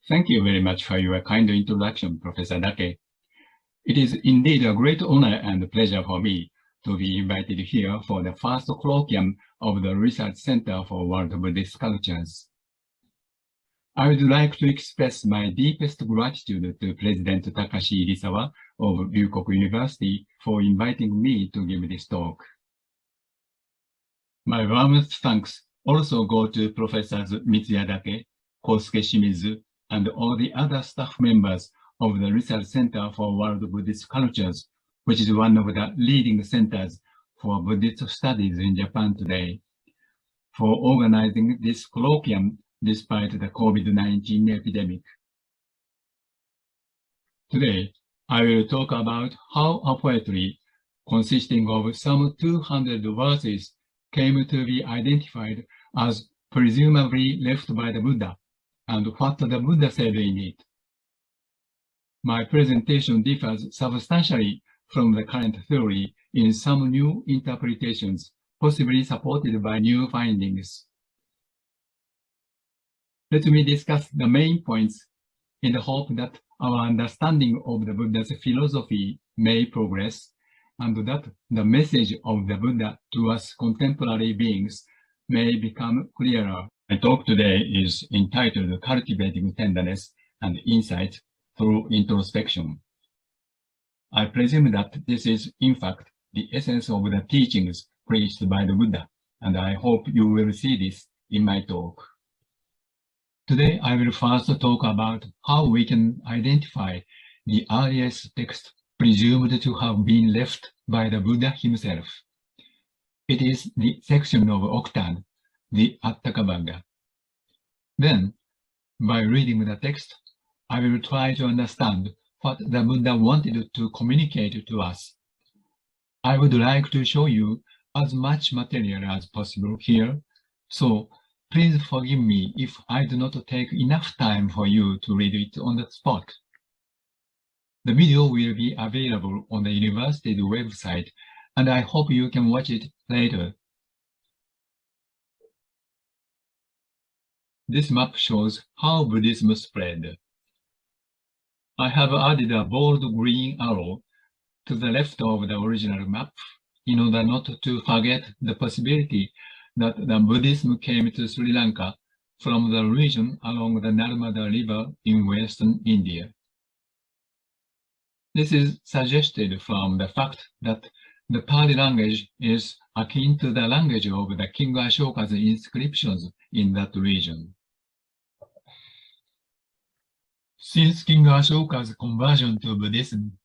Thank you very much for your kind introduction, Professor Dake. It is indeed a great honor and pleasure for me to be invited here for the first colloquium of the Research Center for World Buddhist Cultures. I would like to express my deepest gratitude to President Takashi Irisawa of Ryukoku University for inviting me to give this talk. My warmest thanks also go to Professors Mitsuya Dake, Kosuke Shimizu, and all the other staff members of the Research Center for World Buddhist Cultures, which is one of the leading centers for Buddhist studies in Japan today, for organizing this colloquium despite the COVID-19 epidemic. Today, I will talk about how a poetry consisting of some 200 verses came to be identified as presumably left by the Buddha, and what the Buddha said in it. My presentation differs substantially from the current theory in some new interpretations, possibly supported by new findings. Let me discuss the main points in the hope that our understanding of the Buddha's philosophy may progress, and that the message of the Buddha to us contemporary beings may become clearer. My talk today is entitled Cultivating Tenderness and Insight Through Introspection. I presume that this is, in fact, the essence of the teachings preached by the Buddha, and I hope you will see this in my talk. Today, I will first talk about how we can identify the earliest text presumed to have been left by the Buddha himself. It is the section of Octad, the Atthakavagga. Then, by reading the text, I will try to understand what the Buddha wanted to communicate to us. I would like to show you as much material as possible here, so please forgive me if I do not take enough time for you to read it on the spot. The video will be available on the university's website, and I hope you can watch it later. This map shows how Buddhism spread. I have added a bold green arrow to the left of the original map in order not to forget the possibility that the Buddhism came to Sri Lanka from the region along the Narmada River in western India. This is suggested from the fact that the Pali language is akin to the language of the King Ashoka's inscriptions in that region. Since King Ashoka's conversion to Buddhism,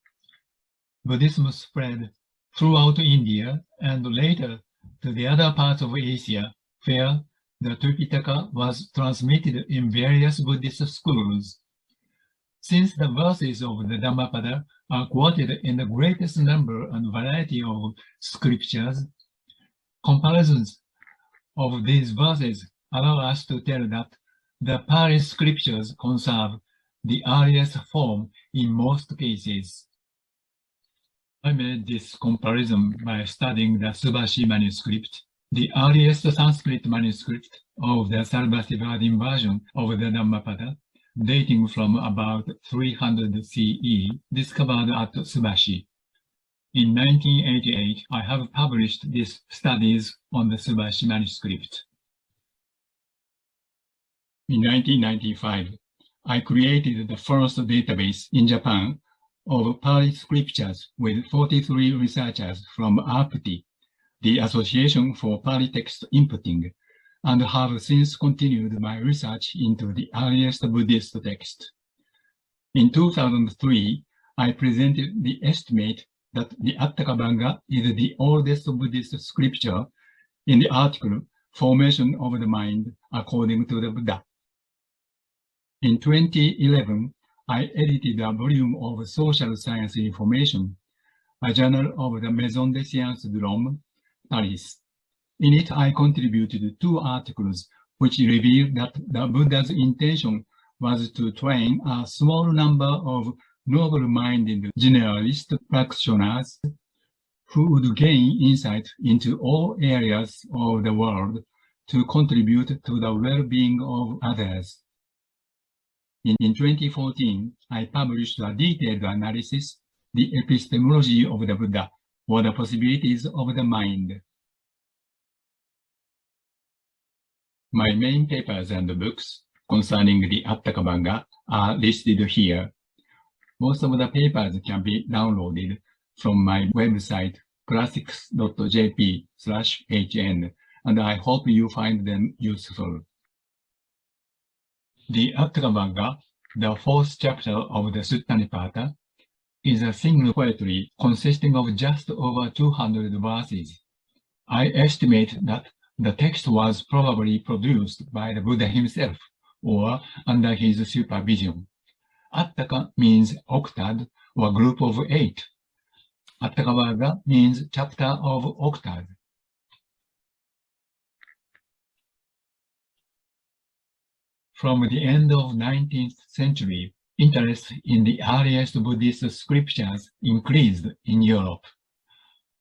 Buddhism spread throughout India and later to the other parts of Asia, where the Tripitaka was transmitted in various Buddhist schools. Since the verses of the Dhammapada are quoted in the greatest number and variety of scriptures, comparisons of these verses allow us to tell that the Pali scriptures conserve the earliest form in most cases. I made this comparison by studying the Subhashi manuscript, the earliest Sanskrit manuscript of the Sarvastivadin version of the Dhammapada, dating from about 300 CE, discovered at Subhashi. In 1988, I have published these studies on the Subhashi manuscript. In 1995, I created the first database in Japan of Pali scriptures with 43 researchers from APTI, the Association for Pali Text Inputting, and have since continued my research into the earliest Buddhist text. In 2003, I presented the estimate that the Atthakavagga is the oldest Buddhist scripture in the article Formation of the Mind According to the Buddha. In 2011, I edited a volume of Social Science Information, a journal of the Maison des Sciences de Rome, Paris. In it, I contributed 2 articles which reveal that the Buddha's intention was to train a small number of noble-minded generalist practitioners who would gain insight into all areas of the world to contribute to the well-being of others. In 2014, I published a detailed analysis, The Epistemology of the Buddha, or the Possibilities of the Mind. My main papers and books concerning the Atthakavagga are listed here. Most of the papers can be downloaded from my website, classics.jp/hn, and I hope you find them useful. The Atthakavagga, the fourth chapter of the Sutta Nipata, is a single poetry consisting of just over 200 verses. I estimate that the text was probably produced by the Buddha himself or under his supervision. Attaka means octad or group of 8. Atthakavagga means chapter of octad. From the end of 19th century, interest in the earliest Buddhist scriptures increased in Europe.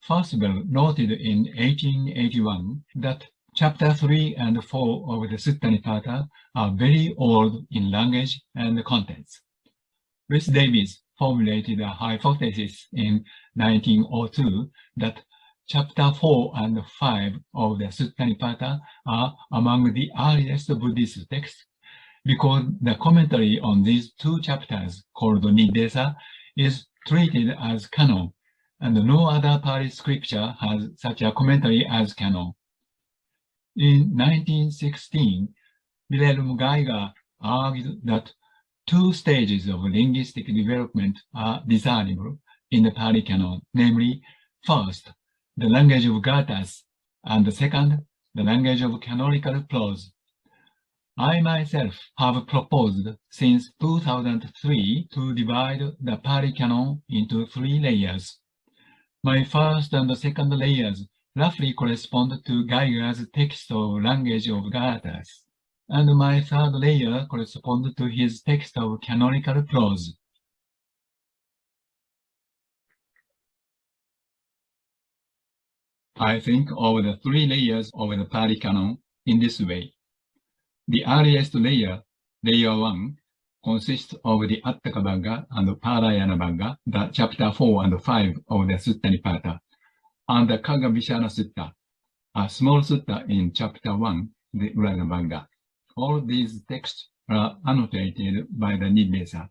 Faussbel noted in 1881 that chapter 3 and 4 of the Sutta Nipata are very old in language and contents. Rhys Davies formulated a hypothesis in 1902 that chapter 4 and 5 of the Sutta Nipata are among the earliest Buddhist texts because the commentary on these two chapters, called Niddesa, is treated as canon, and no other Pali scripture has such a commentary as canon. In 1916, Wilhelm Geiger argued that two stages of linguistic development are desirable in the Pali canon, namely, first, the language of Gathas, and second, the language of canonical prose. I myself have proposed since 2003 to divide the Pali canon into 3 layers. My first and second layers roughly correspond to Geiger's text of language of Gathas, and my third layer corresponds to his text of canonical prose. I think of the 3 layers of the Pali canon in this way. The earliest layer, layer 1, consists of the Atthakavagga and Parayanavagga, the chapter 4 and 5 of the Sutta Nipata, and the Kagabishana Sutta, a small sutta in chapter 1, the Ulanavagga. All these texts are annotated by the Niddesa.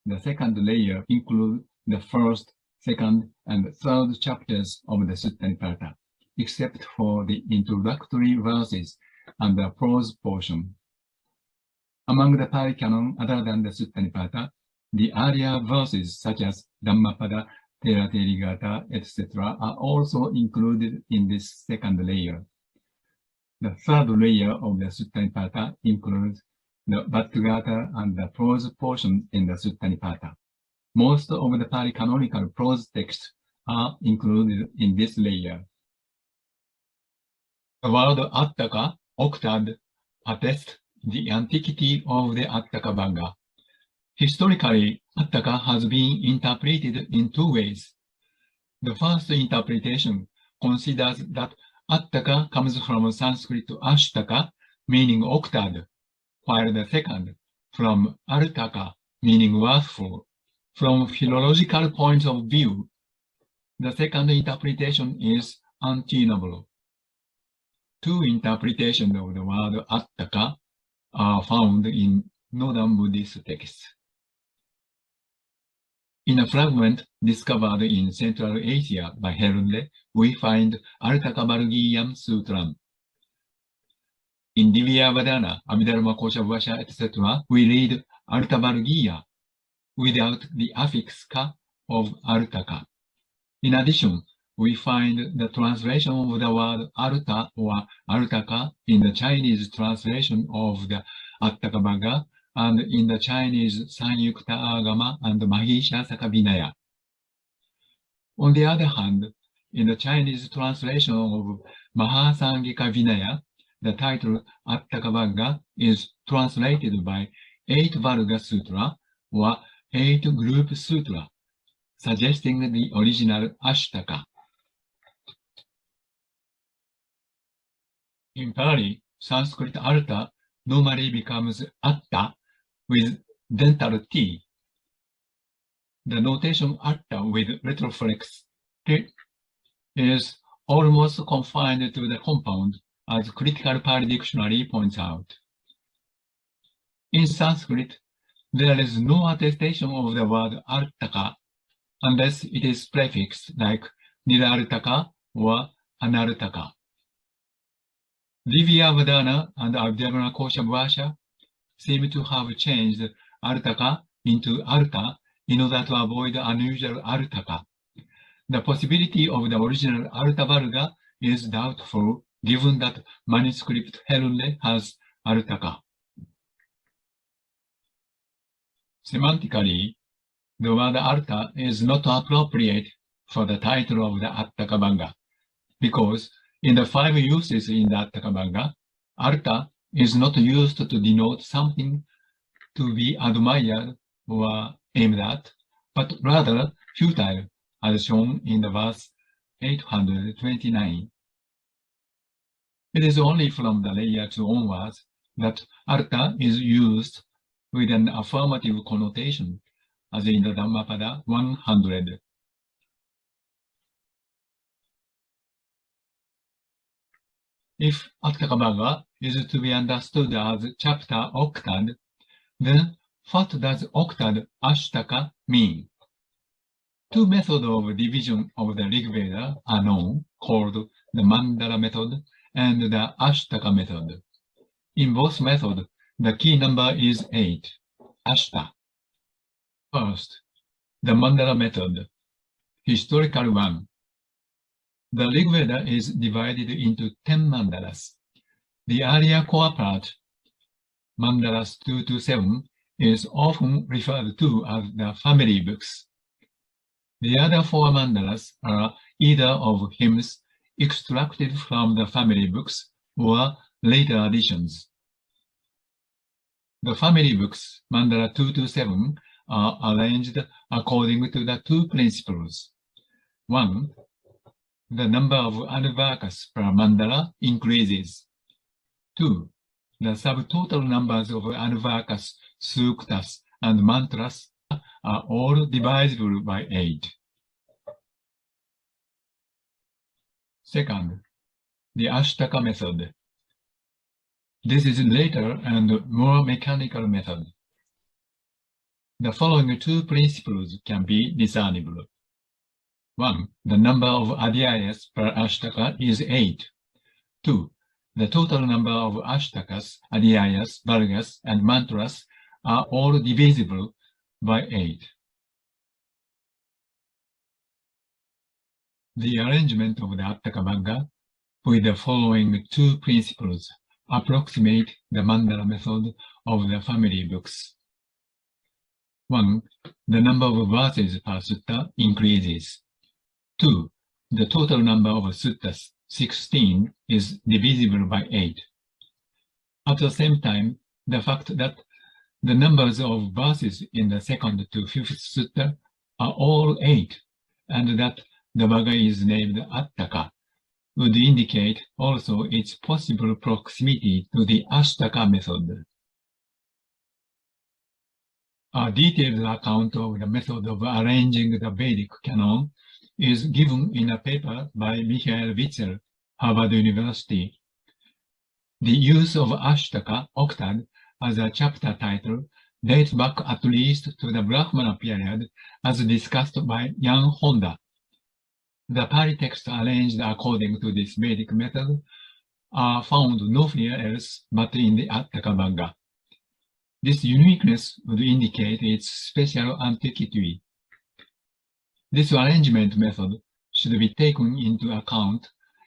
The second layer includes the first, second, and third chapters of the Sutta Nipata, except for the introductory verses and the prose portion. Among the Pali canon other than the Sutta Nipata, the earlier verses such as Dhammapada, Tera Terigata, etc. are also included in this second layer. The third layer of the Sutta Nipata includes the Bhattagata and the prose portion in the Sutta Nipata. Most of the Pali canonical prose texts are included in this layer. The word Attaka, octad, attests the antiquity of the Atthakavagga. Historically, Attaka has been interpreted in 2 ways. The first interpretation considers that Attaka comes from Sanskrit Ashtaka, meaning octad, while the second, from Artaka, meaning worthful. From philological point of view, the second interpretation is untenable. 2 interpretations of the word Attaka are found in Northern Buddhist texts. In a fragment discovered in Central Asia by Herle, we find Artakavargiyam Sutram. In Divyavadana, Abhidharma Koshavasha, etc., we read Artavargiya without the affix ka of Artaka. In addition, we find the translation of the word Arta or Artaka in the Chinese translation of the Atthakavagga and in the Chinese Sanyukta Agama and Mahisha Sakavinaya. On the other hand, in the Chinese translation of Mahasangika Vinaya, the title Atthakavagga is translated by 8 Varga Sutra or 8 Group Sutra, suggesting the original Ashtaka. In Pali, Sanskrit Arta normally becomes Atta with dental T. The notation atta with retroflex T is almost confined to the compound, as Critical Pali Dictionary points out. In Sanskrit, there is no attestation of the word artaka unless it is prefixed like nirartaka or anartaka. Divyavadana and Abhyagana Kosha Bhasha seem to have changed artaka into arta in order to avoid unusual artaka. The possibility of the original Alta Varga is doubtful, given that manuscript Helunde has Altaka. Semantically, the word Alta is not appropriate for the title of the Attaka Banga, because in the 5 uses in the Attaka Banga, Alta is not used to denote something to be admired or aimed at, but rather futile, as shown in the verse 829. It is only from the layer 2 onwards that arta is used with an affirmative connotation, as in the Dhammapada 100. If Atthakabhagga is to be understood as chapter octad, then what does octad ashtaka mean? 2 methods of division of the Rig Veda are known, called the Mandala method and the Ashtaka method. In both methods, the key number is 8, Ashta. First, the Mandala method, historical one. The Rig Veda is divided into 10 mandalas. The earlier core part, mandalas 2 to 7, is often referred to as the family books. The other 4 mandalas are either of hymns extracted from the family books or later additions. The family books, mandala 2 to 7, are arranged according to the 2 principles. 1. The number of anvakas per mandala increases. 2. The subtotal numbers of anvakas, suktas, and mantras are all divisible by 8. Second, the Ashtaka method. This is later and more mechanical method. The following 2 principles can be discernible. 1. The number of adhyayas per Ashtaka is 8. 2. The total number of Ashtakas, adhyayas, vargas, and mantras are all divisible by 8. The arrangement of the Attaka Banga with the following 2 principles approximate the mandala method of the family books. 1. The number of verses per sutta increases. 2. The total number of suttas, 16, is divisible by 8. At the same time, the fact that the numbers of verses in the 2nd to 5th sutta are all 8, and that the Bhagga is named Attaka, would indicate also its possible proximity to the Ashtaka method. A detailed account of the method of arranging the Vedic canon is given in a paper by Michael Witzel, Harvard University. The use of Ashtaka, octad, as a chapter title dates back at least to the Brahmana period, as discussed by Jan Honda. The Pali texts arranged according to this Vedic method are found nowhere else but in the Attaka Banga. This uniqueness would indicate its special antiquity. This arrangement method should be taken into account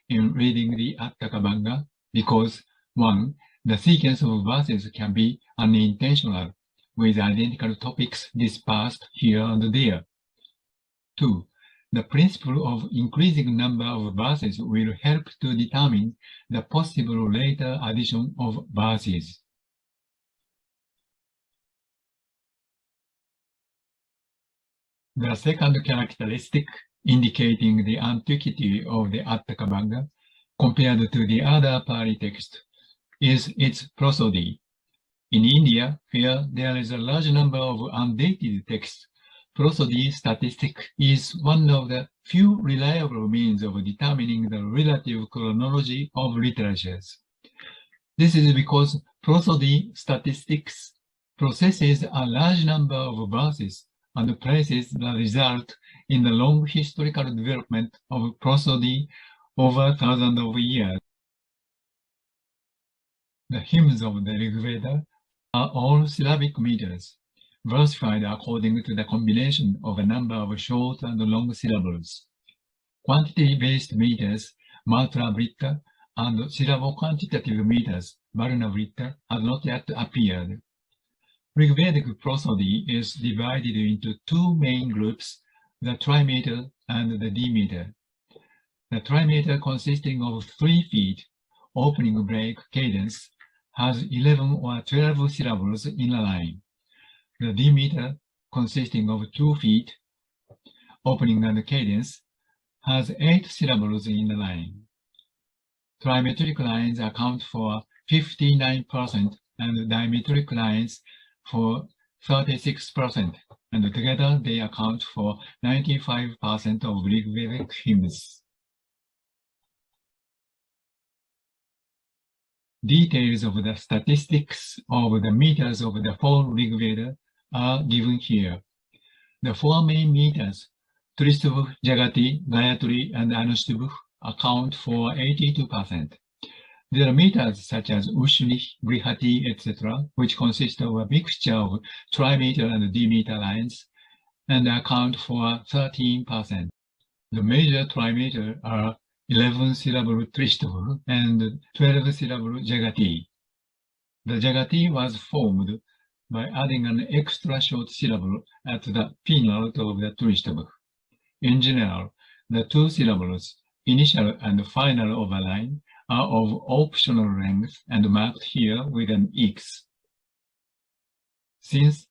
in reading the Attaka Banga because 1. The sequence of verses can be unintentional, with identical topics dispersed here and there. 2. The principle of increasing number of verses will help to determine the possible later addition of verses. The second characteristic indicating the antiquity of the Attaka Banga compared to the other Pali text is its prosody. In India, where there is a large number of undated texts, prosody statistic is one of the few reliable means of determining the relative chronology of literatures. This is because prosody statistics processes a large number of verses and places the result in the long historical development of prosody over thousands of years. The hymns of the Rig Veda are all syllabic meters, versified according to the combination of a number of short and long syllables. Quantity-based meters, Matra Vritta, and syllabo-quantitative meters, Varna Vritta, have not yet appeared. Rigvedic prosody is divided into two main groups, the trimeter and the demeter. The trimeter, consisting of 3 feet, opening break cadence, has 11 or 12 syllables in a line. The demeter, consisting of 2 feet, opening and cadence, has 8 syllables in a line. Trimetric lines account for 59% and dimetric lines for 36%, and together they account for 95% of Rigvedic hymns. Details of the statistics of the meters of the 4 Rigveda are given here. The 4 main meters, Tristubh, Jagati, Gayatri, and Anushtup, account for 82%. There are meters such as Ushni, Brihati, etc., which consist of a mixture of trimeter and demeter lines and account for 13%. The major trimeter are 11-syllable Tristubh and 12-syllable Jagati. The Jagati was formed by adding an extra short syllable at the pinnote of the Tristubh. In general, the 2 syllables, initial and final of a line, are of optional length and marked here with an X. Since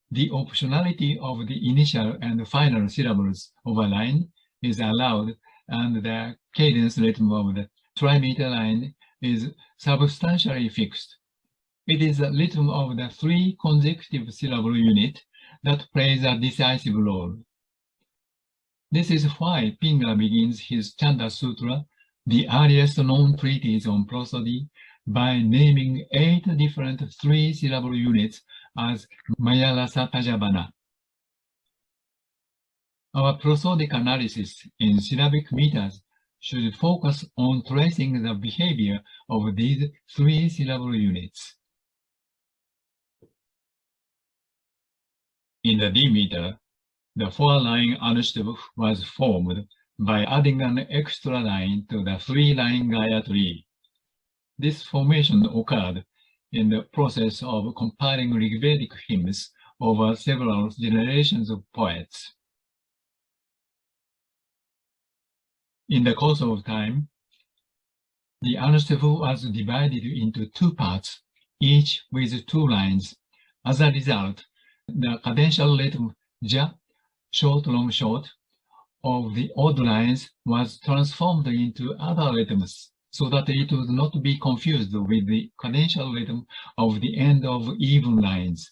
the optionality of the initial and final syllables of a line is allowed and the cadence rhythm of the trimeter line is substantially fixed, it is the rhythm of the 3 consecutive syllable unit that plays a decisive role. This is why Pingala begins his Chanda Sutra, the earliest known treatise on prosody, by naming 8 different 3-syllable units as Mayarasa Tajabana. Our prosodic analysis in syllabic meters should focus on tracing the behavior of these 3-syllable units. In the demeter, the 4-line Anushtup was formed by adding an extra line to the 3-line Gayatri. This formation occurred in the process of compiling Rigvedic hymns over several generations of poets. In the course of time, the Anushtup was divided into 2 parts, each with 2 lines. As a result, the cadential rhythm Ja, short, long, short, of the odd lines was transformed into other rhythms so that it would not be confused with the cadential rhythm of the end of even lines.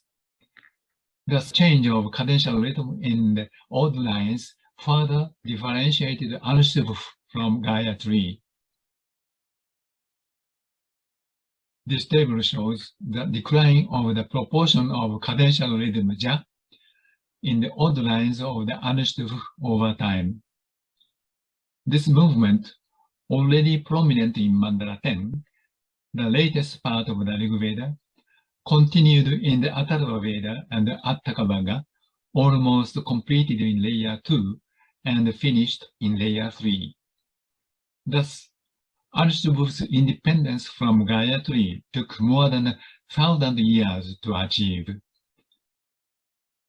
This change of cadential rhythm in the odd lines further differentiated Anushtup from Gayatri. This table shows the decline of the proportion of cadential rhythm Ja in the odd lines of the Anushtup over time. This movement, already prominent in Mandala 10, the latest part of the Rig Veda, continued in the Atharva Veda and the Atthakavagga, almost completed in layer 2 and finished in layer 3. Thus, Anushtup's independence from Gayatri took more than 1,000 years to achieve.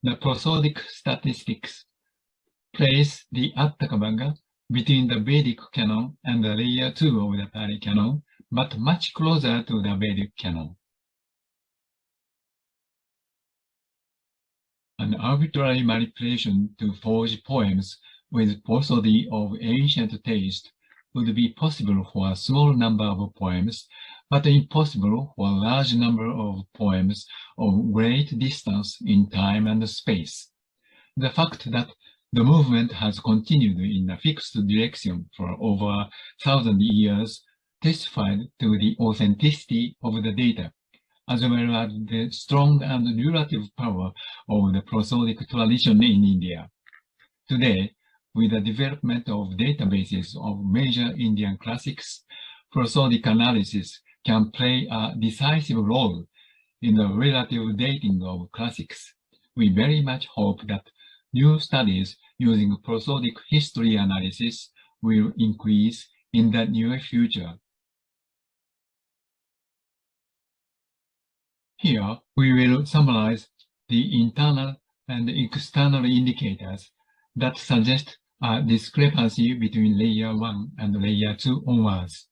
The prosodic statistics place the Atthakavagga between the Vedic canon and the layer 2 of the Pali canon, but much closer to the Vedic canon. An arbitrary manipulation to forge poems with prosody of ancient taste would be possible for a small number of poems, but impossible for a large number of poems of great distance in time and space. The fact that the movement has continued in a fixed direction for over 1,000 years testified to the authenticity of the data, as well as the strong and relative power of the prosodic tradition in India. Today, with the development of databases of major Indian classics, prosodic analysis can play a decisive role in the relative dating of classics. We very much hope that new studies using prosodic history analysis will increase in the near future. Here, we will summarize the internal and external indicators that suggest a discrepancy between layer 1 and layer 2 onwards.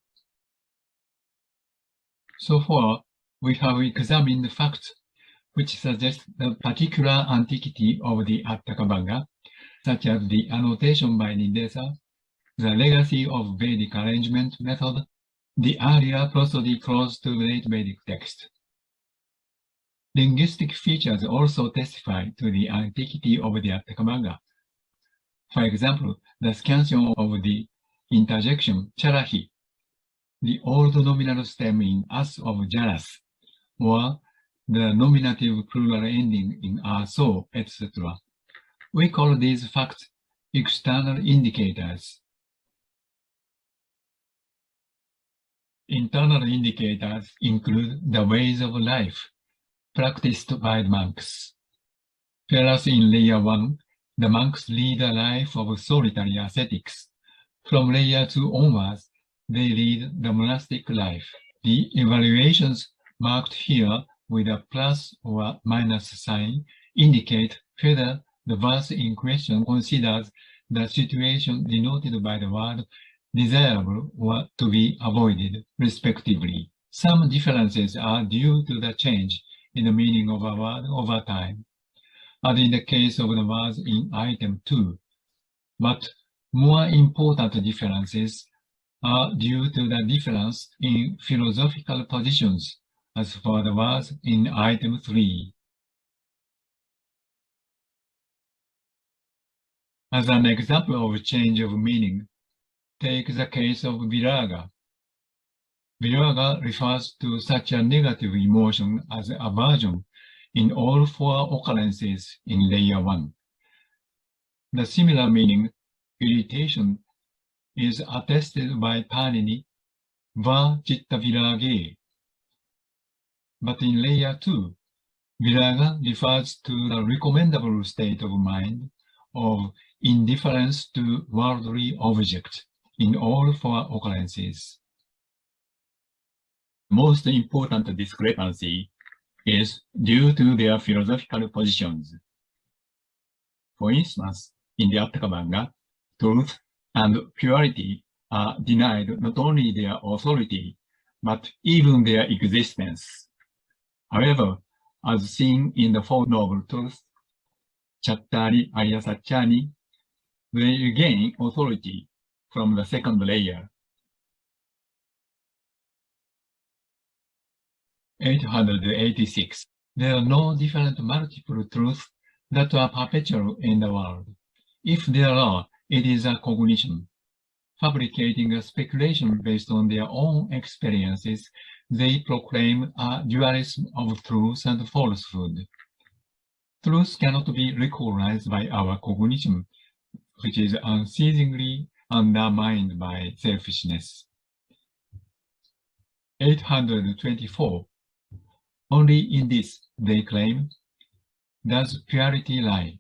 So far, we have examined facts which suggest the particular antiquity of the Attakabanga, such as the annotation by Nidesa, the legacy of Vedic arrangement method, the earlier prosody close to late Vedic text. Linguistic features also testify to the antiquity of the Attakabanga. For example, the scansion of the interjection charahi, the old nominal stem in as of jaras, or the nominative plural ending in so, etc. We call these facts external indicators. Internal indicators include the ways of life practiced by monks. Whereas in layer 1, the monks lead a life of solitary ascetics. From layer 2 onwards, they lead the monastic life. The evaluations marked here with a plus or minus sign indicate whether the verse in question considers the situation denoted by the word desirable or to be avoided, respectively. Some differences are due to the change in the meaning of a word over time, as in the case of the words in item 2. But more important differences are due to the difference in philosophical positions, as for the words in item 3. As an example of change of meaning, take the case of viraga. Viraga refers to such a negative emotion as aversion in all 4 occurrences in layer 1. The similar meaning, irritation, is attested by Panini, va citta virage. But in layer 2, viraga refers to the recommendable state of mind of indifference to worldly objects in all 4 occurrences. Most important discrepancy is due to their philosophical positions. For instance, in the Attakabanga, truth and purity are denied not only their authority, but even their existence. However, as seen in the Four Noble Truths, Chattari Arya Satchani, they gain authority from the second layer. 886. There are no different multiple truths that are perpetual in the world. If there are, it is a cognition. Fabricating a speculation based on their own experiences, they proclaim a dualism of truth and falsehood. Truth cannot be recognized by our cognition, which is unceasingly undermined by selfishness. 824. Only in this, they claim, does purity lie.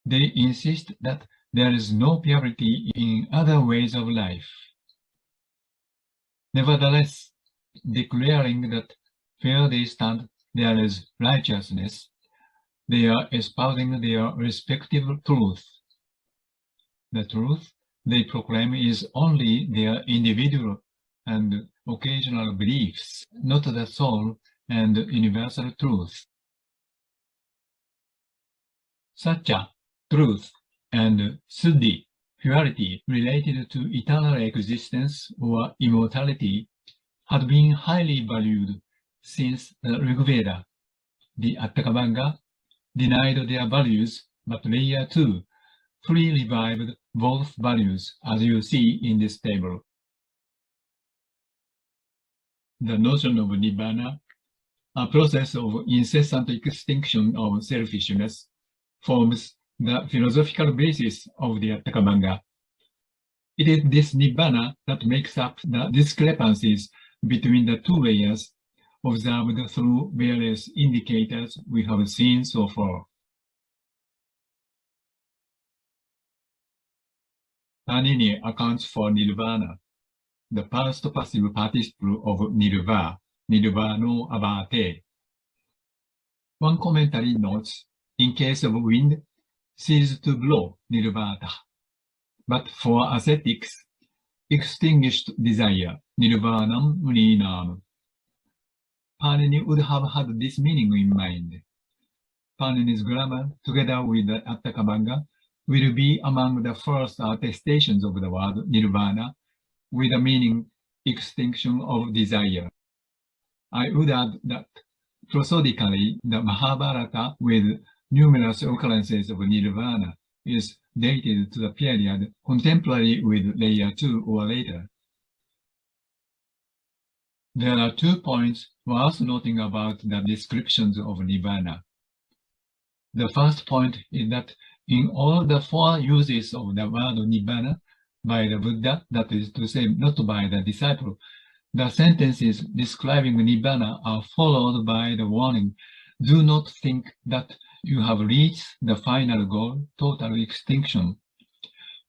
They insist that there is no purity in other ways of life. Nevertheless, declaring that where they stand there is righteousness, they are espousing their respective truth. The truth they proclaim is only their individual and occasional beliefs, not the soul and universal truth. Satya, truth, and Siddhi, purity related to eternal existence or immortality had been highly valued since the Rigveda. The Atthakavanga denied their values, but layer 2 fully revived both values, as you see in this table. The notion of Nibbana, a process of incessant extinction of selfishness, forms the philosophical basis of the Atthakavanga. It is this Nibbana that makes up the discrepancies between the two layers observed through various indicators we have seen so far. Panini accounts for Nirvana, the past passive participle of Nirva, Nirvano abate. One commentary notes, in case of wind, ceased to blow, Nirvata. But for ascetics, extinguished desire, Nirvanam Muninam. Panini would have had this meaning in mind. Panini's grammar, together with the Atthakavanga, will be among the first attestations of the word Nirvana, with the meaning extinction of desire. I would add that prosodically, the Mahabharata, with numerous occurrences of Nirvana, is dated to the period contemporary with layer 2 or later. There are 2 points worth noting about the descriptions of Nirvana. The first point is that in all the 4 uses of the word Nibbana by the Buddha, that is to say, not by the disciple, the sentences describing Nibbana are followed by the warning, do not think that you have reached the final goal, total extinction.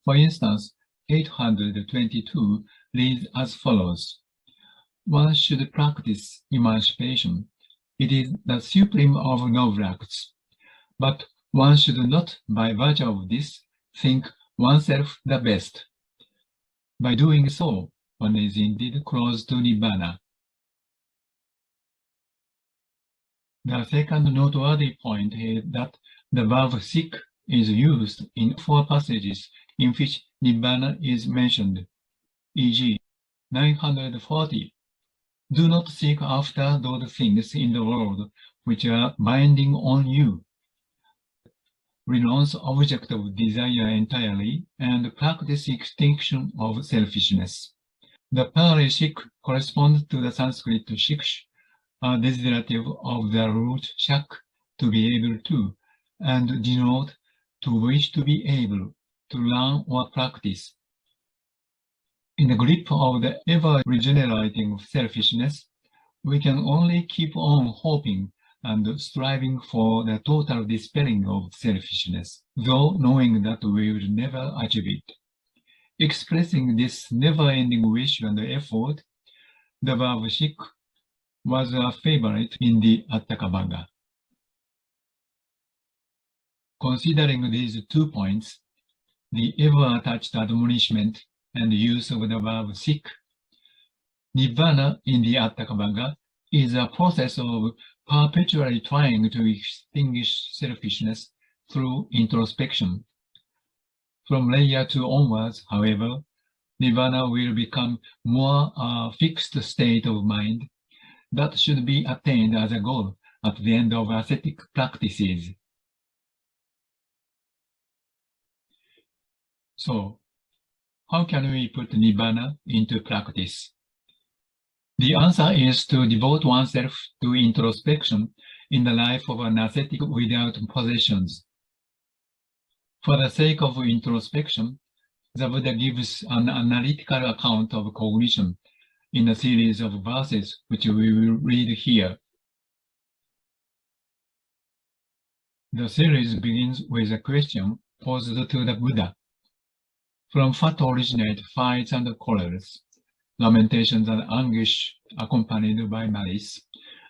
For instance, 822 reads as follows. One should practice emancipation. It is the supreme of noble acts. But one should not, by virtue of this, think oneself the best. By doing so, one is indeed close to Nibbana. The second noteworthy point is that the verb seek is used in 4 passages in which Nibbana is mentioned, e.g., 940. Do not seek after those things in the world which are binding on you. Renounce object of desire entirely and practice extinction of selfishness. The plural shik corresponds to the Sanskrit shiksh, a desiderative of the root shak, to be able to, and denote to wish to be able, to learn or practice. In the grip of the ever-regenerating selfishness, we can only keep on hoping and striving for the total dispelling of selfishness, though knowing that we will never achieve it. Expressing this never-ending wish and effort, the verb shik was a favorite in the Atthakavanga. Considering these 2 points, the ever-attached admonishment and use of the verb seek, Nibbana in the Atthakavanga is a process of perpetually trying to extinguish selfishness through introspection. From layer 2 onwards, however, Nibbana will become more a fixed state of mind that should be attained as a goal at the end of ascetic practices. So, how can we put Nibbana into practice? The answer is to devote oneself to introspection in the life of an ascetic without possessions. For the sake of introspection, the Buddha gives an analytical account of cognition in a series of verses which we will read here. The series begins with a question posed to the Buddha. From what originate fights and quarrels, lamentations and anguish accompanied by malice,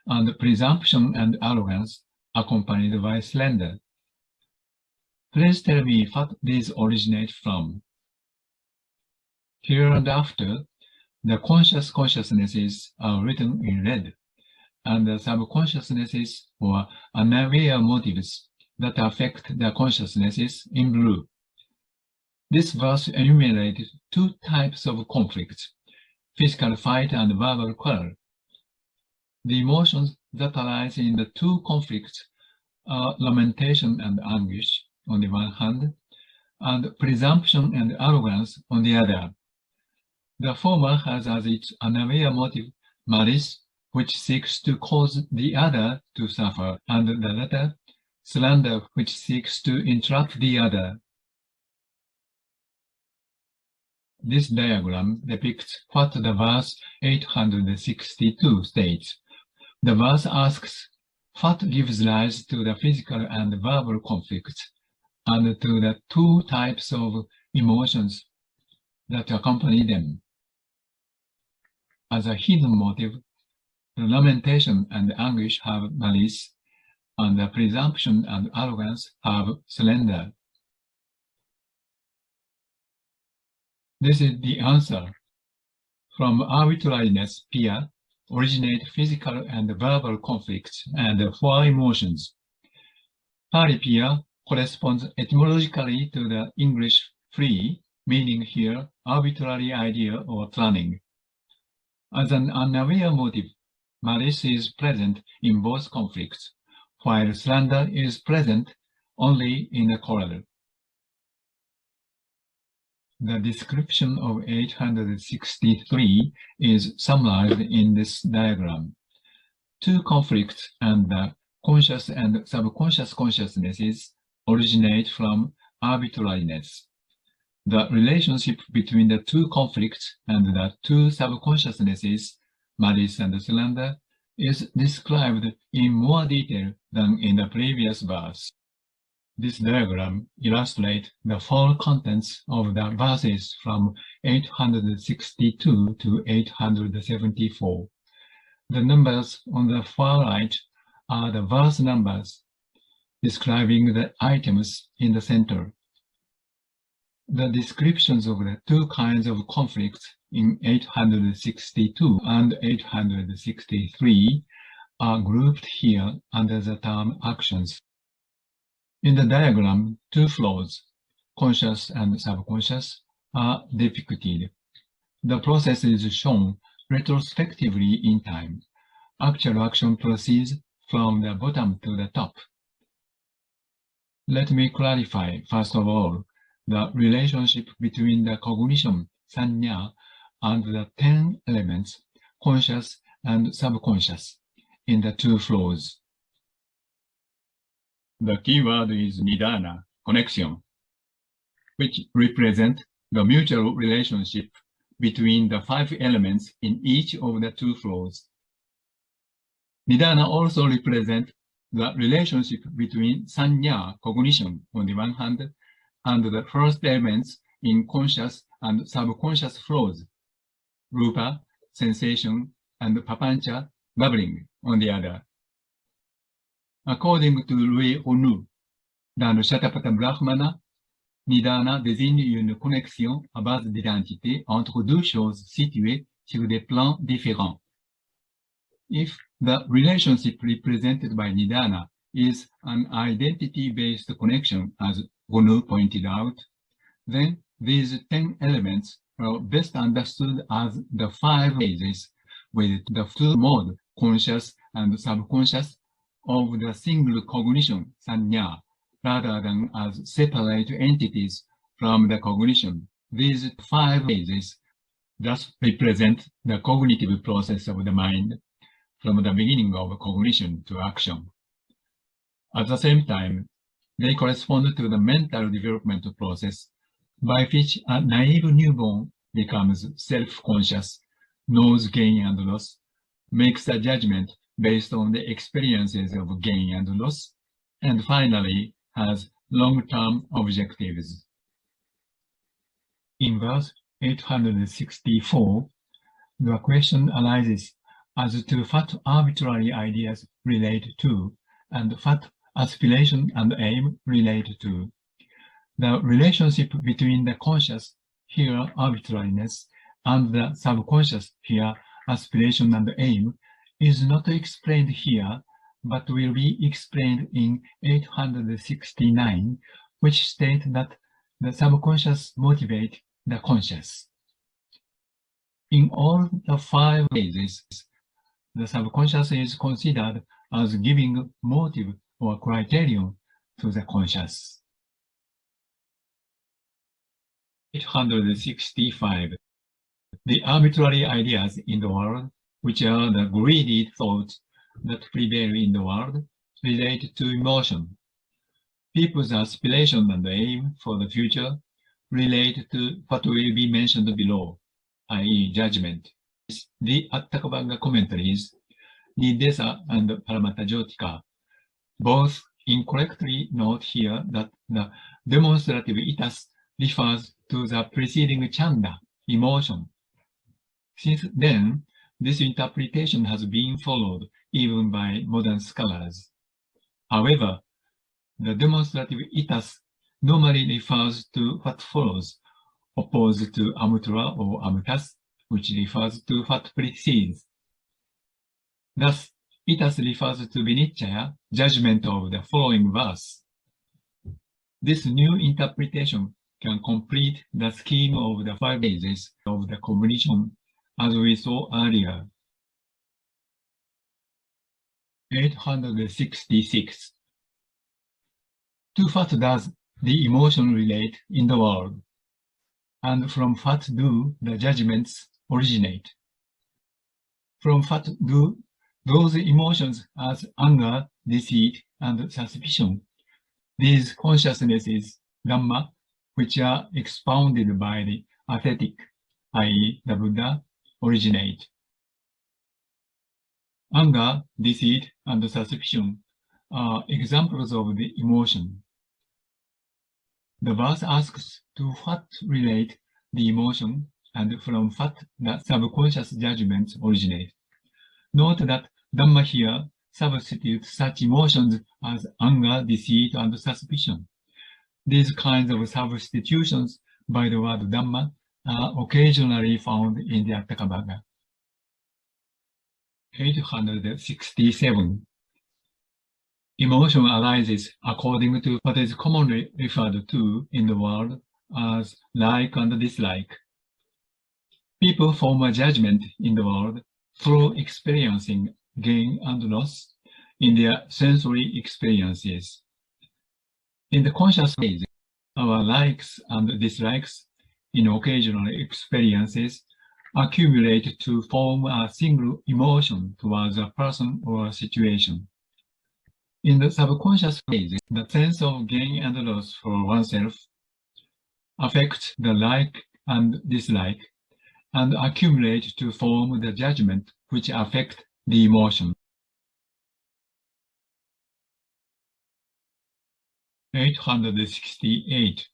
and presumption and arrogance accompanied by slender? Please tell me what these originate from. Here and after, the conscious consciousnesses are written in red, and the subconsciousnesses or unaware motives that affect the consciousnesses in blue. This verse enumerated two types of conflicts, physical fight and verbal quarrel. The emotions that arise in the two conflicts are lamentation and anguish on the one hand, and presumption and arrogance on the other. The former has as its unaware motive malice, which seeks to cause the other to suffer, and the latter, slander, which seeks to entrap the other. This diagram depicts what the verse 862 states. The verse asks, what gives rise to the physical and verbal conflicts, and to the two types of emotions that accompany them? As a hidden motive, the lamentation and anguish have malice, and the presumption and arrogance have slander. This is the answer. From arbitrariness, fear, originate physical and verbal conflicts and four emotions. Fear corresponds etymologically to the English free, meaning here arbitrary idea or planning. As an unaware motive, malice is present in both conflicts, while slander is present only in a quarrel. The description of 863 is summarized in this diagram. Two conflicts and the conscious and subconscious consciousnesses originate from arbitrariness. The relationship between the two conflicts and the two subconsciousnesses, malice and slander, is described in more detail than in the previous verse. This diagram illustrates the full contents of the verses from 862 to 874. The numbers on the far right are the verse numbers, describing the items in the center. The descriptions of the two kinds of conflicts in 862 and 863 are grouped here under the term actions. In the diagram, two flows, conscious and subconscious, are depicted. The process is shown retrospectively in time. Actual action proceeds from the bottom to the top. Let me clarify, first of all, the relationship between the cognition, sanya, and the 10 elements, conscious and subconscious, in the two flows. The keyword is nidana, connection, which represent the mutual relationship between the 5 elements in each of the two flows. Nidana also represent the relationship between sanya, cognition, on the one hand, and the first elements in conscious and subconscious flows, rupa, sensation, and papancha, bubbling, on the other. According to Louis Renou, dans le Shatapatha Brahmana, Nidana désigne une connexion à base d'identité entre deux choses situées sur des plans différents. If the relationship represented by Nidana is an identity-based connection, as Renou pointed out, then these 10 elements are best understood as the 5 phases with the two modes, conscious and subconscious, of the single cognition, sanya, rather than as separate entities from the cognition. These 5 phases thus represent the cognitive process of the mind from the beginning of cognition to action. At the same time, they correspond to the mental development process by which a naive newborn becomes self-conscious, knows gain and loss, makes a judgment based on the experiences of gain and loss, and finally has long-term objectives. In verse 864, the question arises as to what arbitrary ideas relate to, and what aspiration and aim relate to. The relationship between the conscious, here arbitrariness, and the subconscious, here aspiration and aim, is not explained here, but will be explained in 869, which state that the subconscious motivate the conscious. In all the 5 cases, the subconscious is considered as giving motive or criterion to the conscious. 865. The arbitrary ideas in the world, which are the greedy thoughts that prevail in the world, relate to emotion. People's aspiration and aim for the future relate to what will be mentioned below, i.e. judgment. The Attakabanga commentaries, Nidesa and Paramatta both incorrectly note here that the demonstrative itas refers to the preceding chanda, emotion. Since then, this interpretation has been followed even by modern scholars. However, the demonstrative itas normally refers to what follows, opposed to amutra or amutas, which refers to what precedes. Thus, itas refers to vinichaya, judgment of the following verse. This new interpretation can complete the scheme of the 5 phases of the cognition as we saw earlier. 866. To what does the emotion relate in the world? And from what do the judgments originate? From what do those emotions as anger, deceit, and suspicion, these consciousnesses, Dhamma, which are expounded by the ascetic, i.e. the Buddha, originate? Anger, deceit, and suspicion are examples of the emotion. The verse asks to what relate the emotion and from what the subconscious judgments originate. Note that Dhamma here substitutes such emotions as anger, deceit, and suspicion. These kinds of substitutions by the word Dhamma are occasionally found in the Attakabanga. 867. Emotion arises according to what is commonly referred to in the world as like and dislike. People form a judgment in the world through experiencing gain and loss in their sensory experiences. In the conscious phase, our likes and dislikes in occasional experiences accumulate to form a single emotion towards a person or a situation. In the subconscious phase, the sense of gain and loss for oneself affects the like and dislike and accumulate to form the judgment which affect the emotion. 868.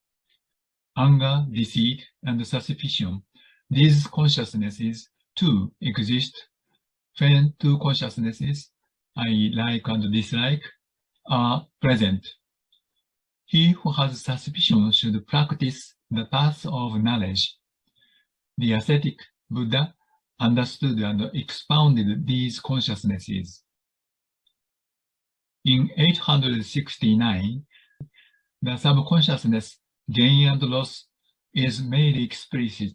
Anger, deceit, and suspicion. These consciousnesses too exist when 2 consciousnesses, i.e. like and dislike, are present. He who has suspicion should practice the path of knowledge. The ascetic Buddha understood and expounded these consciousnesses. In 869, the subconsciousness gain and loss is made explicit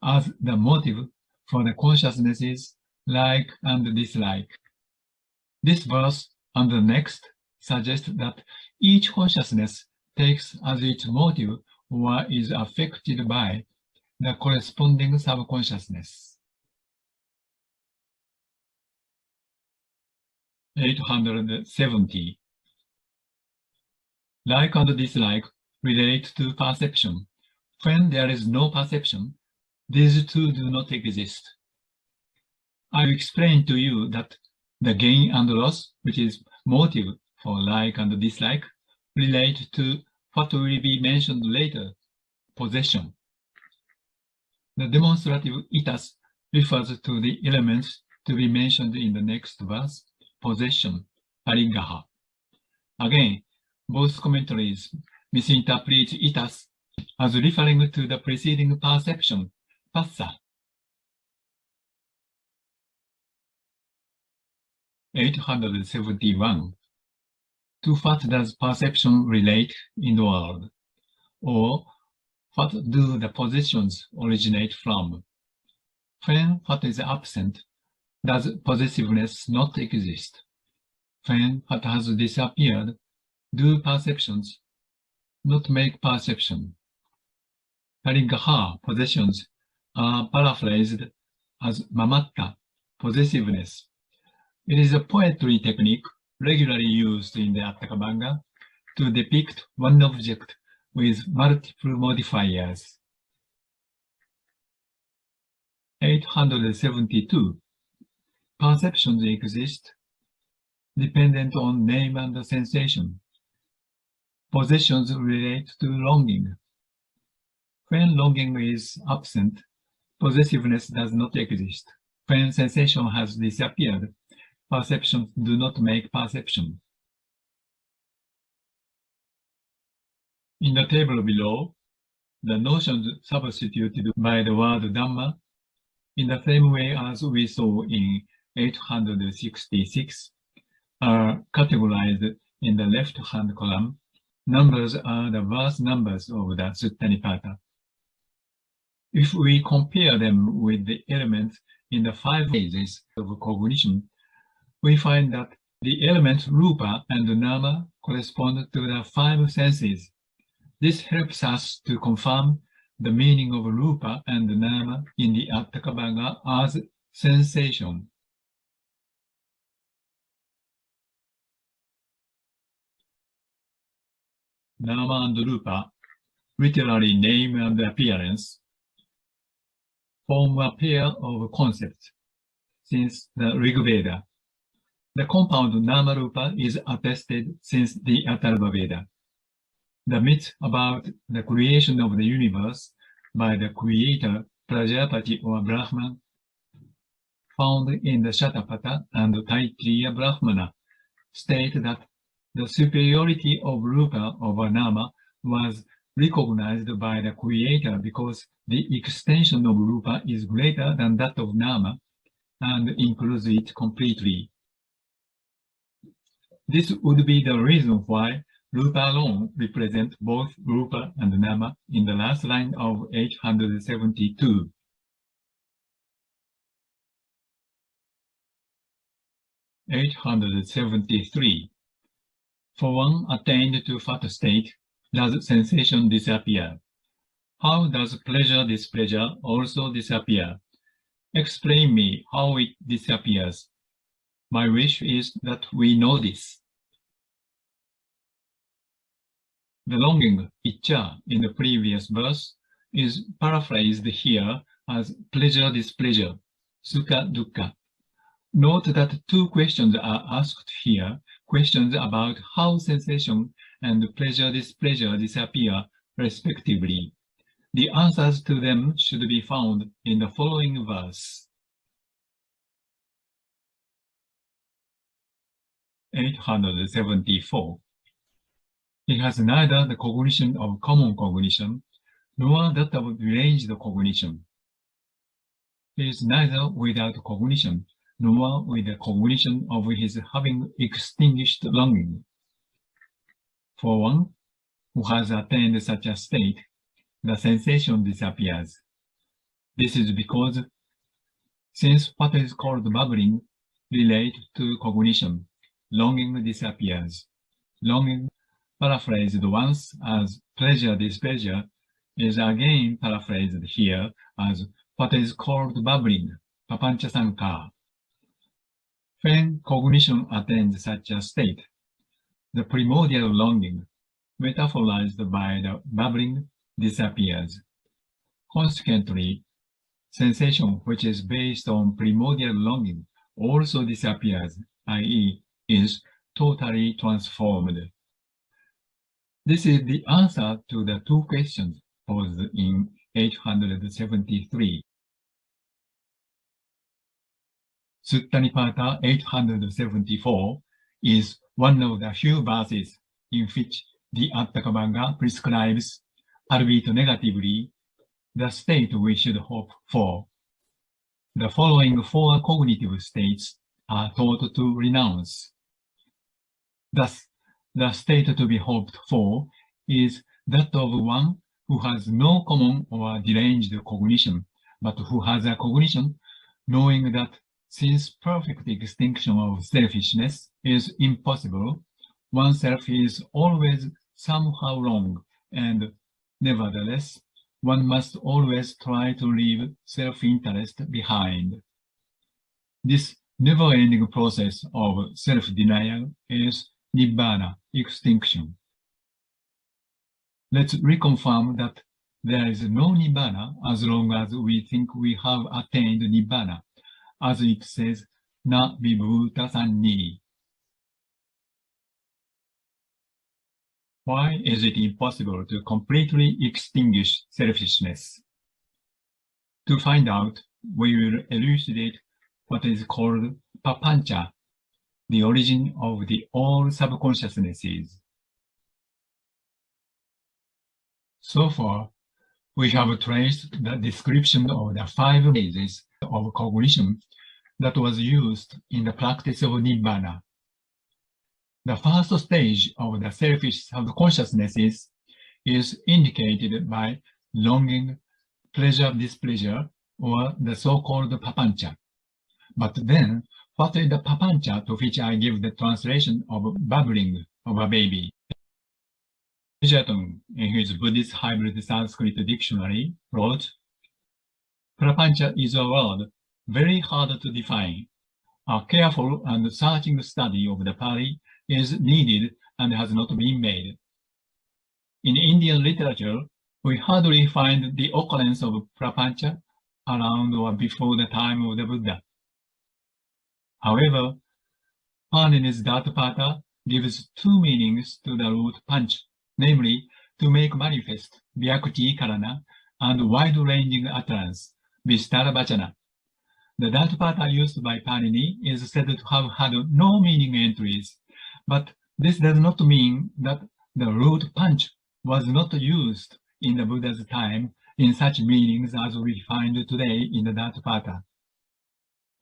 as the motive for the consciousnesses like and dislike. This verse and the next suggest that each consciousness takes as its motive or is affected by the corresponding subconsciousness. 870. Like and dislike relate to perception. When there is no perception, these two do not exist. I will explain to you that the gain and loss, which is motive for like and dislike, relate to what will be mentioned later, possession. The demonstrative itas refers to the elements to be mentioned in the next verse, possession, paringaha. Again, both commentaries misinterpret itas as referring to the preceding perception, passa. 871. To what does perception relate in the world? Or what do the positions originate from? When what is absent, does possessiveness not exist? When what has disappeared, do perceptions not make perception? Kalingaha possessions are paraphrased as mamatta, possessiveness. It is a poetry technique regularly used in the Attakabanga to depict one object with multiple modifiers. 872. Perceptions exist dependent on name and sensation. Possessions relate to longing. When longing is absent, possessiveness does not exist. When sensation has disappeared, perceptions do not make perception. In the table below, the notions substituted by the word Dhamma, in the same way as we saw in 866, are categorized in the left-hand column. Numbers are the verse numbers of the Sutta Nipata. If we compare them with the elements in the 5 phases of cognition, we find that the elements Rupa and Nama correspond to the 5 senses. This helps us to confirm the meaning of Rupa and Nama in the Attakabanga as sensation. Nama and Rupa, literally name and appearance, form a pair of concepts since the Rig Veda. The compound Nama-Rupa is attested since the Atharva Veda. The myth about the creation of the universe by the creator Prajapati or Brahman, found in the Shatapatha and Taittiriya Brahmana, state that the superiority of Rupa over Nama was recognized by the creator because the extension of Rupa is greater than that of Nama and includes it completely. This would be the reason why Rupa alone represents both Rupa and Nama in the last line of 872. (873) For one attained to fat state, does sensation disappear? How does pleasure-displeasure also disappear? Explain me how it disappears. My wish is that we know this. The longing, icha, in the previous verse is paraphrased here as pleasure-displeasure, sukha-dukkha. Note that 2 questions are asked here, questions about how sensation and pleasure-displeasure disappear, respectively. The answers to them should be found in the following verse. 874. He has neither the cognition of common cognition, nor that of deranged cognition. He is neither without cognition, nor with the cognition of his having extinguished longing. For one who has attained such a state, the sensation disappears. This is because, since what is called bubbling relates to cognition, longing disappears. Longing, paraphrased once as pleasure-displeasure, is again paraphrased here as what is called bubbling, papancha sankara. When cognition attains such a state, the primordial longing, metaphorized by the bubbling, disappears. Consequently, sensation which is based on primordial longing also disappears, i.e., is totally transformed. This is the answer to the 2 questions posed in 873. Sutta Nipata 874 is one of the few verses in which the Attakabanga prescribes, albeit negatively, the state we should hope for. The following 4 cognitive states are taught to renounce. Thus, the state to be hoped for is that of one who has no common or deranged cognition, but who has a cognition knowing that since perfect extinction of selfishness is impossible, oneself is always somehow wrong, and nevertheless, one must always try to leave self-interest behind. This never-ending process of self-denial is Nibbana, extinction. Let's reconfirm that there is no Nibbana as long as we think we have attained Nibbana, as it says, Na vibhuta sanni. Why is it impossible to completely extinguish selfishness? To find out, we will elucidate what is called papancha, the origin of the all subconsciousnesses. So far, we have traced the description of the 5 phases of cognition that was used in the practice of Nibbana. The first stage of the selfish subconsciousnesses is indicated by longing, pleasure-displeasure, or the so-called papancha. But then, what is the papancha to which I give the translation of babbling of a baby? Egerton, in his Buddhist hybrid Sanskrit dictionary, wrote, Prapancha is a word very hard to define. A careful and searching study of the Pali is needed and has not been made. In Indian literature, we hardly find the occurrence of prapancha around or before the time of the Buddha. However, Panini's Dhatapata gives 2 meanings to the root panch, namely, to make manifest, Vyakti Karana, and wide-ranging utterance, Vistara Vachana. The Dhatapata used by Panini is said to have had no meaning entries, but this does not mean that the root panch was not used in the Buddha's time in such meanings as we find today in the Dhatapata.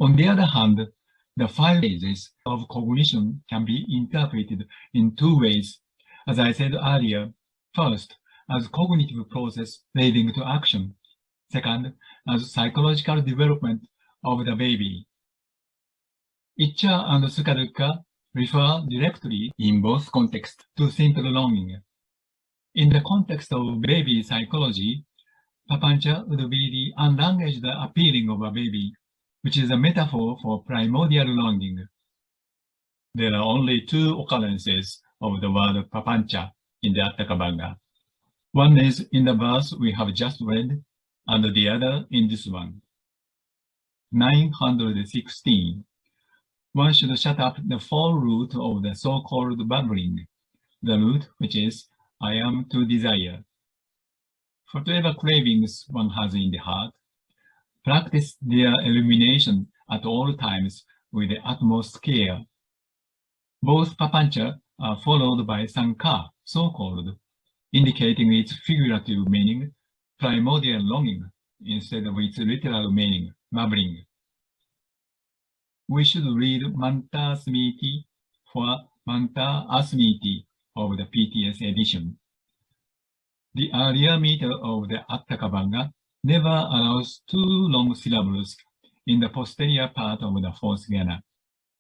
On the other hand, the 5 phases of cognition can be interpreted in 2 ways. As I said earlier, first, as cognitive process leading to action. Second, as psychological development of the baby. Itcha and Sukha-dukkha refer directly in both contexts to simple longing. In the context of baby psychology, papancha would be the unlanguaged appealing of a baby, which is a metaphor for primordial longing. There are only 2 occurrences of the word papancha in the Atthakavagga. One is in the verse we have just read, and the other in this one. 916. One should shut up the full root of the so-called babbling, the root which is, I am to desire. Whatever cravings one has in the heart, practice their elimination at all times with the utmost care. Both papancha are followed by sankha, so-called, indicating its figurative meaning, primordial longing, instead of its literal meaning, babbling. We should read Manta Smriti for Manta Asmiti of the PTS edition. The earlier meter of the Atthakavagga never allows 2 long syllables in the posterior part of the 4th jhana.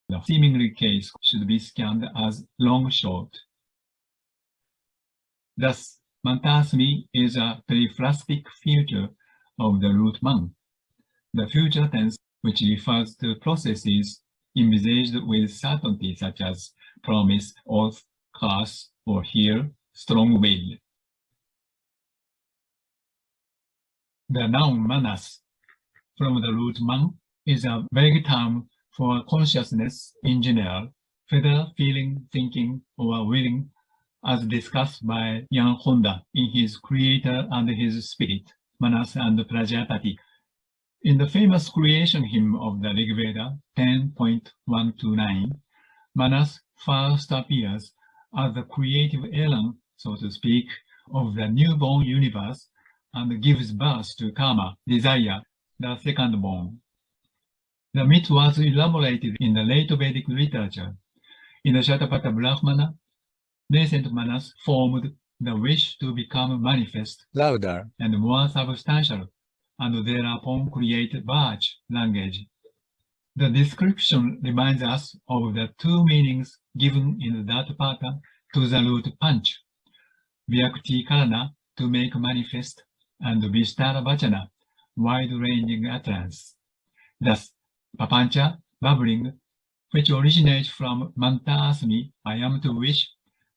The seemingly case should be scanned as long-short. Thus, Mantasmi is a periphrastic feature of the root man. The future tense, which refers to processes envisaged with certainty such as promise, oath, curse, or here, strong will. The noun manas, from the root man, is a vague term for consciousness in general, whether feeling, thinking, or willing, as discussed by Jan Honda in his Creator and his Spirit, Manas and Prajapati. In the famous creation hymn of the Rig Veda 10.129, Manas first appears as the creative elan, so to speak, of the newborn universe and gives birth to karma, desire, the second born. The myth was elaborated in the late Vedic literature. In the Shatapatha Brahmana, nascent Manas formed the wish to become manifest, louder, and more substantial, and thereupon create virtue, language. The description reminds us of the two meanings given in that pattern to the root panch, Vyakti Karana, to make manifest, and Vistara Vachana, wide-ranging utterance. Thus, papancha, babbling, which originates from manta asmi, I am to wish,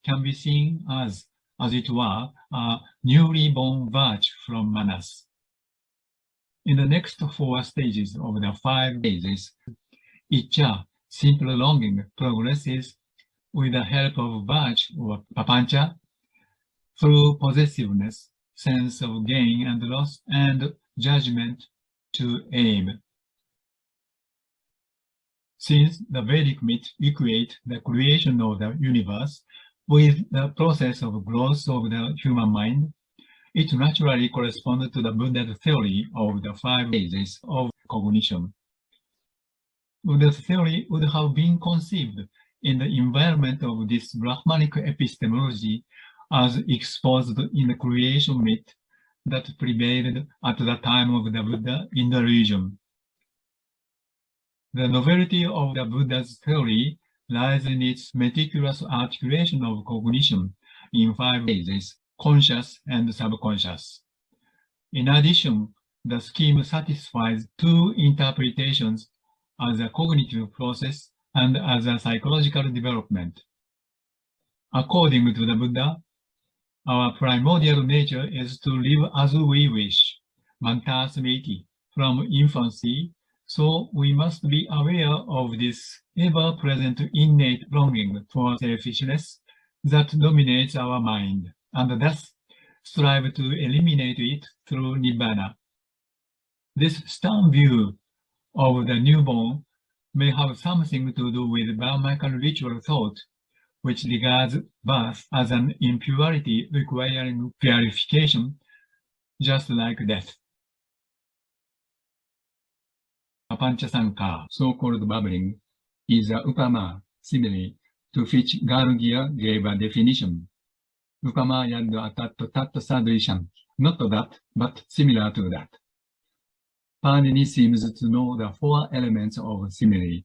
can be seen as it were, a newly born virtue from manas. In the next four stages of the 5 phases, Icha, simple longing, progresses with the help of virtue or papancha through possessiveness, sense of gain and loss, and judgment to aim. Since the Vedic myth equate the creation of the universe with the process of growth of the human mind, it naturally corresponds to the Buddha's theory of the 5 phases of cognition. Buddha's theory would have been conceived in the environment of this Brahmanic epistemology as exposed in the creation myth that prevailed at the time of the Buddha in the region. The novelty of the Buddha's theory lies in its meticulous articulation of cognition in 5 phases, conscious and subconscious. In addition, the scheme satisfies 2 interpretations as a cognitive process and as a psychological development. According to the Buddha, our primordial nature is to live as we wish, manta smriti, from infancy, so we must be aware of this ever-present innate longing for selfishness that dominates our mind, and thus strive to eliminate it through nibbana. This stern view of the newborn may have something to do with Brahmanical ritual thought, which regards birth as an impurity requiring purification, just like death. Papancha Sankara, so-called babbling, is a upama simile to which Gargya gave a definition. Upama yad atat tat sadrisham, not that, but similar to that. Panini seems to know the 4 elements of simile.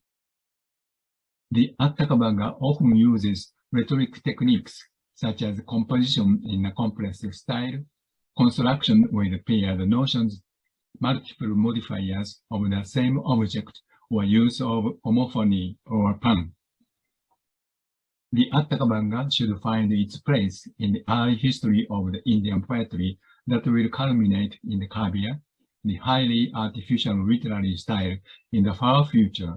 The Atthakavagga often uses rhetoric techniques such as composition in a complex style, construction with paired notions, multiple modifiers of the same object, or use of homophony or pun. The Atthakavagga should find its place in the early history of the Indian poetry that will culminate in the Kavya, the highly artificial literary style, in the far future.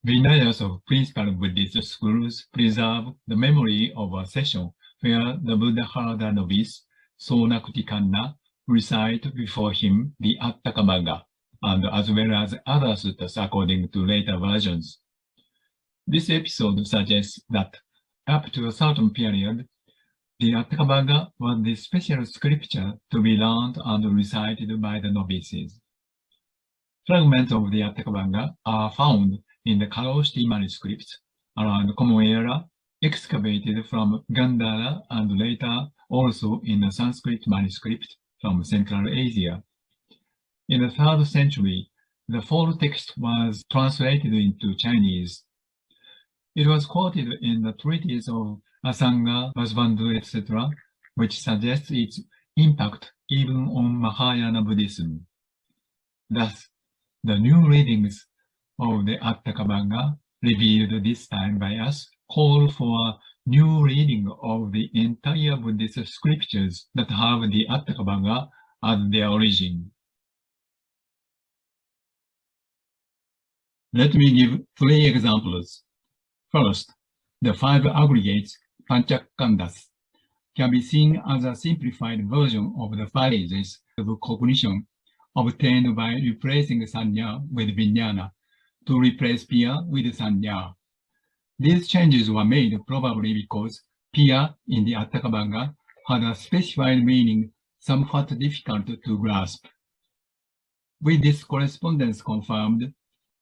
Vinayas of principal Buddhist schools preserve the memory of a session where the Buddha heard a novice, Sonakti Kanna, recite before him the Atthakavagga, and as well as other suttas according to later versions. This episode suggests that up to a certain period, the Atthakavagga was the special scripture to be learned and recited by the novices. Fragments of the Atthakavagga are found in the Kharosthi manuscripts around Common Era, excavated from Gandhara, and later also in a Sanskrit manuscript from Central Asia. In the 3rd century, the full text was translated into Chinese. It was quoted in the treatise of Asanga, Vasubandhu, etc., which suggests its impact even on Mahayana Buddhism. Thus, the new readings of the Atthakavagga revealed this time by us call for a new reading of the entire Buddhist scriptures that have the Atthakavagga as their origin. Let me give 3 examples. First, the 5 aggregates, Panchakkandas, can be seen as a simplified version of the 5 phases of cognition obtained by replacing sanya with vijnana to replace piya with sanya. These changes were made probably because piya in the Atthakavagga had a specified meaning somewhat difficult to grasp. With this correspondence confirmed,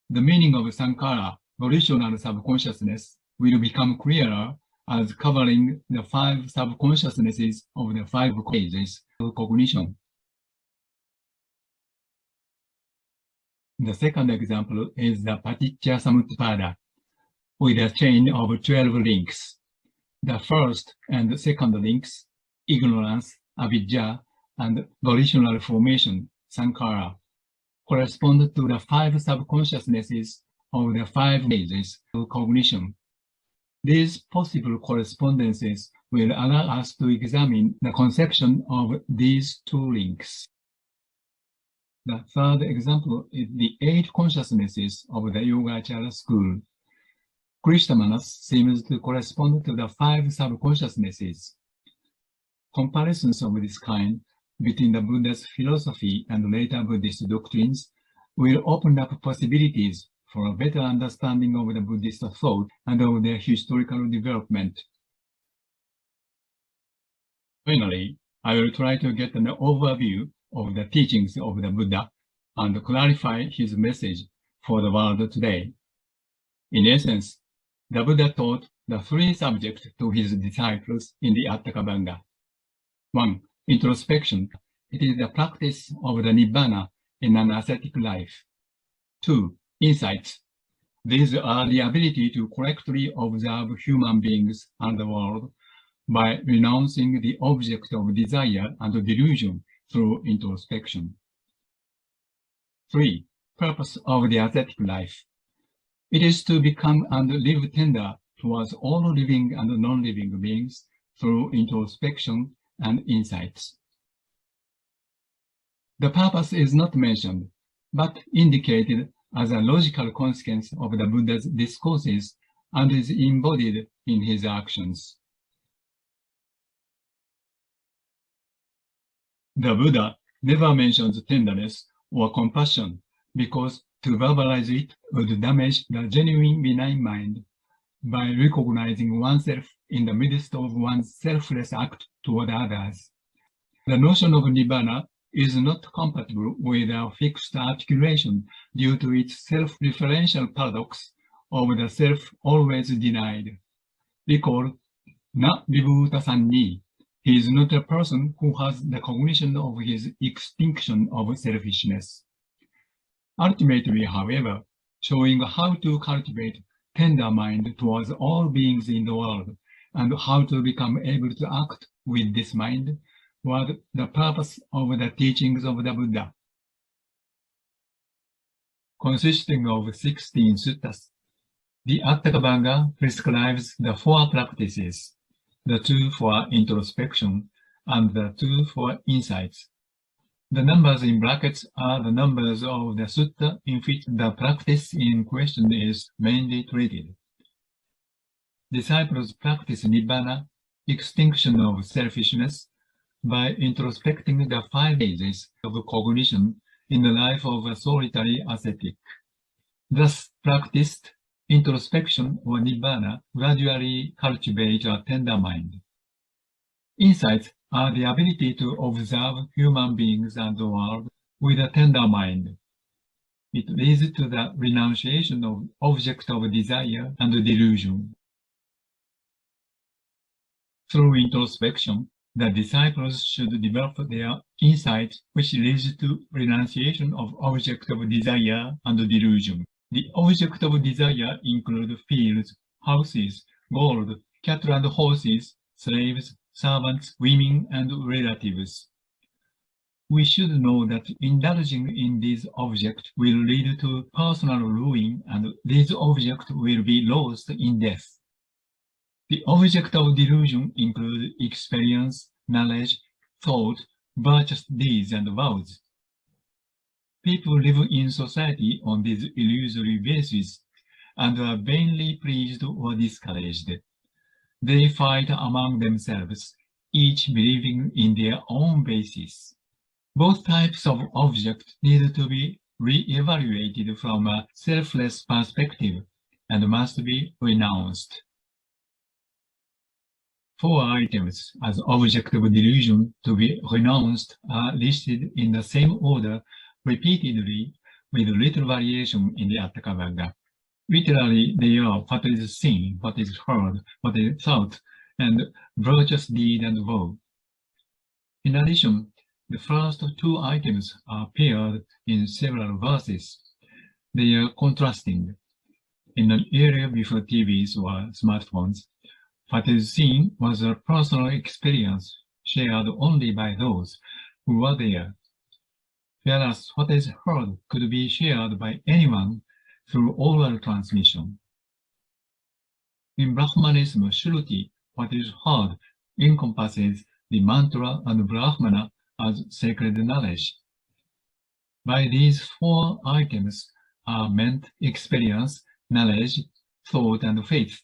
the meaning of sankara, volitional subconsciousness, will become clearer as covering the 5 subconsciousnesses of the 5 stages of cognition. The second example is the Paticca Samutpada, with a chain of 12 links. The first and second links, ignorance, avidya, and volitional formation, sankhara, correspond to the 5 subconsciousnesses of the 5 stages of cognition. These possible correspondences will allow us to examine the conception of these 2 links. The third example is the 8 consciousnesses of the Yogacara school. Krishnamanas seems to correspond to the 5 subconsciousnesses. Comparisons of this kind between the Buddha's philosophy and later Buddhist doctrines will open up possibilities for a better understanding of the Buddhist thought and of their historical development. Finally, I will try to get an overview of the teachings of the Buddha and clarify his message for the world today. In essence, the Buddha taught the 3 subjects to his disciples in the Atthakavagga. 1. Introspection. It is the practice of the Nibbana in an ascetic life. 2. Insights. These are the ability to correctly observe human beings and the world by renouncing the object of desire and delusion through introspection. 3. Purpose of the ascetic life. It is to become and live tender towards all living and non-living beings through introspection and insights. The purpose is not mentioned, but indicated as a logical consequence of the Buddha's discourses and is embodied in his actions. The Buddha never mentions tenderness or compassion because to verbalize it would damage the genuine benign mind by recognizing oneself in the midst of one's selfless act toward others. The notion of Nibbana is not compatible with a fixed articulation due to its self-referential paradox of the self always denied. Recall, na vibhuta sanni. He is not a person who has the cognition of his extinction of selfishness. Ultimately, however, showing how to cultivate tender mind towards all beings in the world and how to become able to act with this mind was the purpose of the teachings of the Buddha. Consisting of 16 suttas, the Atthakavagga prescribes the 4 practices, the 2 for introspection and the 2 for insights. The numbers in brackets are the numbers of the sutta in which the practice in question is mainly treated. Disciples practice Nibbana, extinction of selfishness, by introspecting the 5 stages of cognition in the life of a solitary ascetic. Thus practiced, introspection or Nibbana gradually cultivate a tender mind. Insights are the ability to observe human beings and the world with a tender mind. It leads to the renunciation of object of desire and delusion. Through introspection, the disciples should develop their insight, which leads to renunciation of object of desire and delusion. The object of desire include fields, houses, gold, cattle and horses, slaves, servants, women, and relatives. We should know that indulging in these objects will lead to personal ruin, and these objects will be lost in death. The object of delusion include experience, knowledge, thought, virtuous deeds, and vows. People live in society on these illusory bases and are vainly pleased or discouraged. They fight among themselves, each believing in their own basis. Both types of objects need to be re-evaluated from a selfless perspective and must be renounced. 4 items as object of delusion to be renounced are listed in the same order repeatedly with little variation in the Atthakavagga. Literally, they are what is seen, what is heard, what is thought, and virtuous deed and vow. In addition, the first two items are paired in several verses. They are contrasting. In an era before TVs or smartphones, what is seen was a personal experience shared only by those who were there, whereas what is heard could be shared by anyone through oral transmission. In Brahmanism, Shruti, what is heard, encompasses the mantra and Brahmana as sacred knowledge. By these four items are meant experience, knowledge, thought, and faith,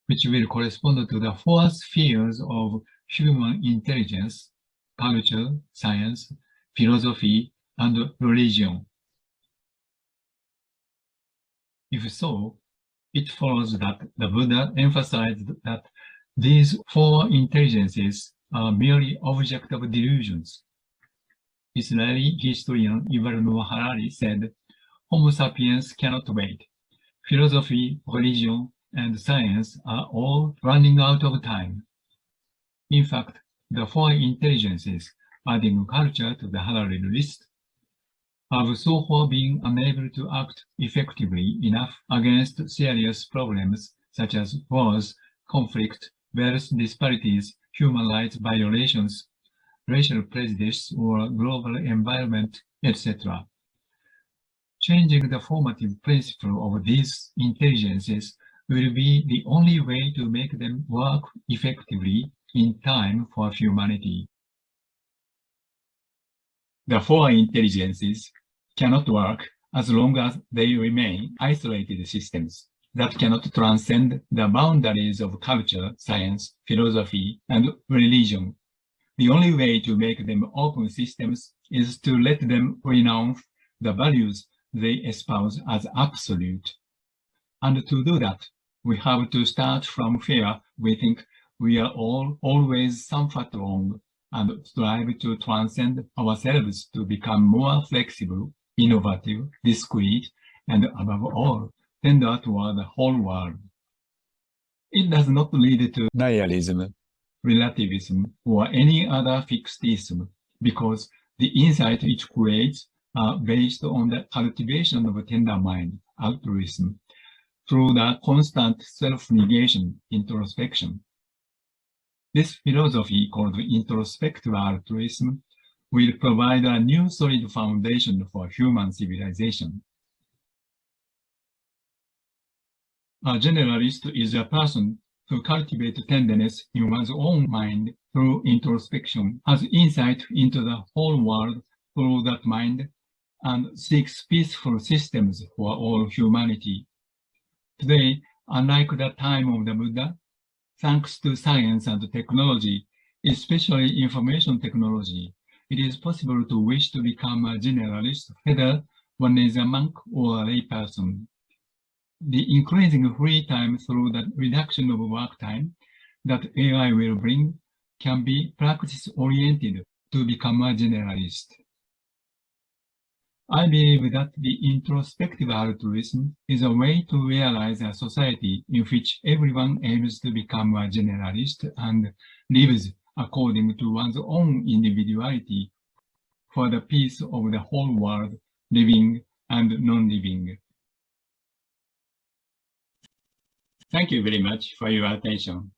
which will correspond to the four spheres of human intelligence, culture, science, philosophy, and religion. If so, it follows that the Buddha emphasized that these four intelligences are merely object of delusions. Israeli historian Yuval Noah Harari said, Homo sapiens cannot wait. Philosophy, religion, and science are all running out of time. In fact, the four intelligences, adding culture to the Harari list, have so far been unable to act effectively enough against serious problems such as wars, conflict, wealth disparities, human rights violations, racial prejudice, or global environment, etc. Changing the formative principle of these intelligences will be the only way to make them work effectively in time for humanity. The four intelligences cannot work as long as they remain isolated systems that cannot transcend the boundaries of culture, science, philosophy, and religion. The only way to make them open systems is to let them renounce the values they espouse as absolute. And to do that, we have to start from where we think we are all always somewhat wrong and strive to transcend ourselves to become more flexible, innovative, discreet, and above all, tender toward the whole world. It does not lead to nihilism, relativism, or any other fixedism, because the insight it creates are based on the cultivation of a tender mind, altruism, through the constant self-negation, introspection. This philosophy, called introspective altruism, will provide a new solid foundation for human civilization. A generalist is a person who cultivates tenderness in one's own mind through introspection, has insight into the whole world through that mind, and seeks peaceful systems for all humanity. Today, unlike the time of the Buddha, thanks to science and technology, especially information technology, it is possible to wish to become a generalist, whether one is a monk or a layperson. The increasing free time through the reduction of work time that AI will bring can be practice-oriented to become a generalist. I believe that the introspective altruism is a way to realize a society in which everyone aims to become a generalist and lives according to one's own individuality for the peace of the whole world, living and non-living. Thank you very much for your attention.